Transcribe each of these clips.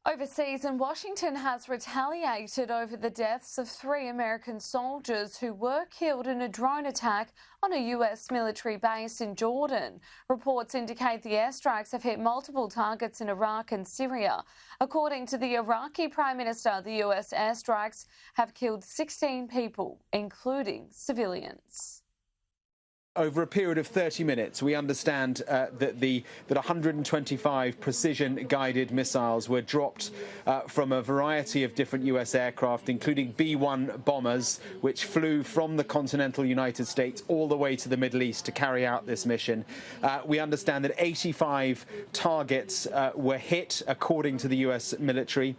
Overseas, and Washington has retaliated over the deaths of 3 American soldiers who were killed in a drone attack on a US military base in Jordan. Reports indicate the airstrikes have hit multiple targets in Iraq and Syria. According to the Iraqi Prime Minister, the US airstrikes have killed 16 people, including civilians. Over a period of 30 minutes, we understand that 125 precision-guided missiles were dropped from a variety of different US aircraft, including B-1 bombers, which flew from the continental United States all the way to the Middle East to carry out this mission. We understand that 85 targets were hit, according to the US military.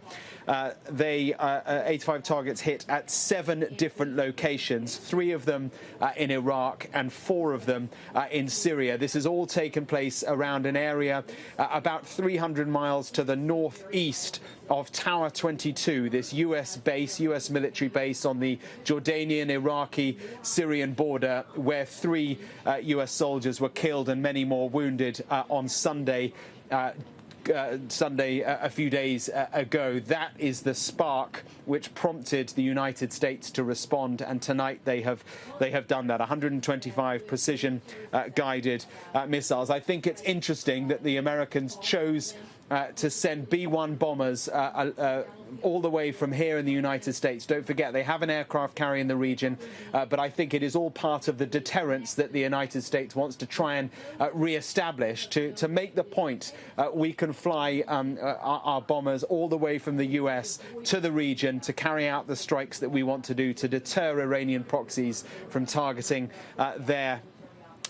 85 targets hit at 7 different locations, 3 of them in Iraq and 4 of them in Syria. This has all taken place around an area about 300 miles to the northeast of Tower 22, this US base, US military base on the Jordanian, Iraqi, Syrian border, where 3 US soldiers were killed and many more wounded on Sunday. A few days ago. That is the spark which prompted the United States to respond, and tonight they have done that. 125 precision guided missiles. I think it's interesting that the Americans chose to send B-1 bombers all the way from here in the United States. Don't forget, they have an aircraft carrier in the region, but I think it is all part of the deterrence that the United States wants to try and re-establish to make the point we can fly our bombers all the way from the US to the region to carry out the strikes that we want to do to deter Iranian proxies from targeting their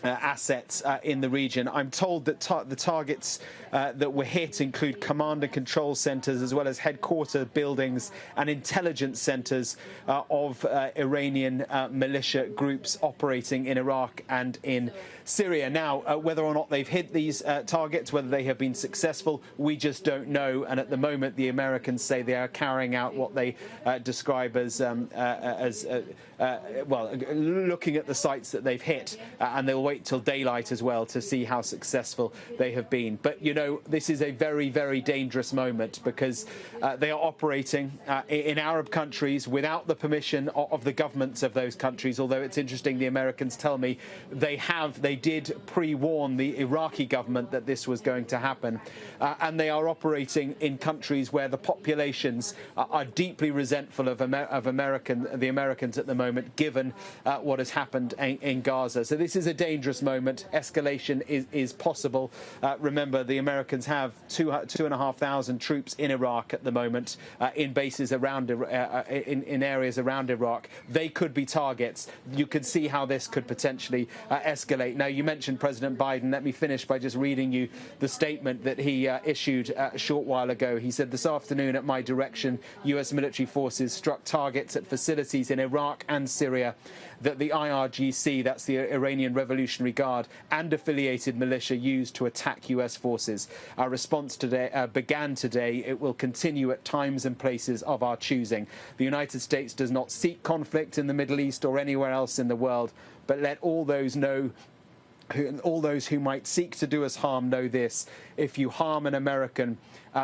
assets in the region. I'm told that the targets that were hit include command and control centres, as well as headquarter buildings and intelligence centres of Iranian militia groups operating in Iraq and in Syria. Now, whether or not they've hit these targets, whether they have been successful, we just don't know. And at the moment, the Americans say they are carrying out what they describe as looking at the sites that they've hit, and they'll wait till daylight as well to see how successful they have been. But, you know, this is a very, very dangerous moment because they are operating in Arab countries without the permission of the governments of those countries, although it's interesting, the Americans tell me they did pre-warn the Iraqi government that this was going to happen. And they are operating in countries where the populations are deeply resentful of the Americans at the moment, given what has happened in Gaza. So this is a dangerous moment. Escalation is possible. Remember, the Americans have 2,500 troops in Iraq at the moment, in bases around in areas around Iraq. They could be targets. You could see how this could potentially escalate. Now, you mentioned President Biden. Let me finish by just reading you the statement that he issued a short while ago. He said, "This afternoon, at my direction, US military forces struck targets at facilities in Iraq and Syria that the IRGC, that's the Iranian Revolutionary Guard, and affiliated militia used to attack US forces. Our response today began today. It will continue at times and places of our choosing. The United States does not seek conflict in the Middle East or anywhere else in the world, but let all those who might seek to do us harm know this: if you harm an American,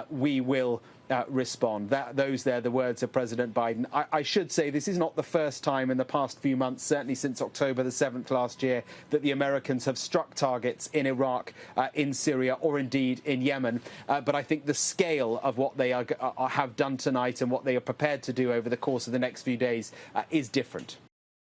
we will respond." Those are the words of President Biden. I should say this is not the first time in the past few months, certainly since October the 7th last year, that the Americans have struck targets in Iraq, in Syria, or indeed in Yemen. But I think the scale of what they have done tonight and what they are prepared to do over the course of the next few days is different.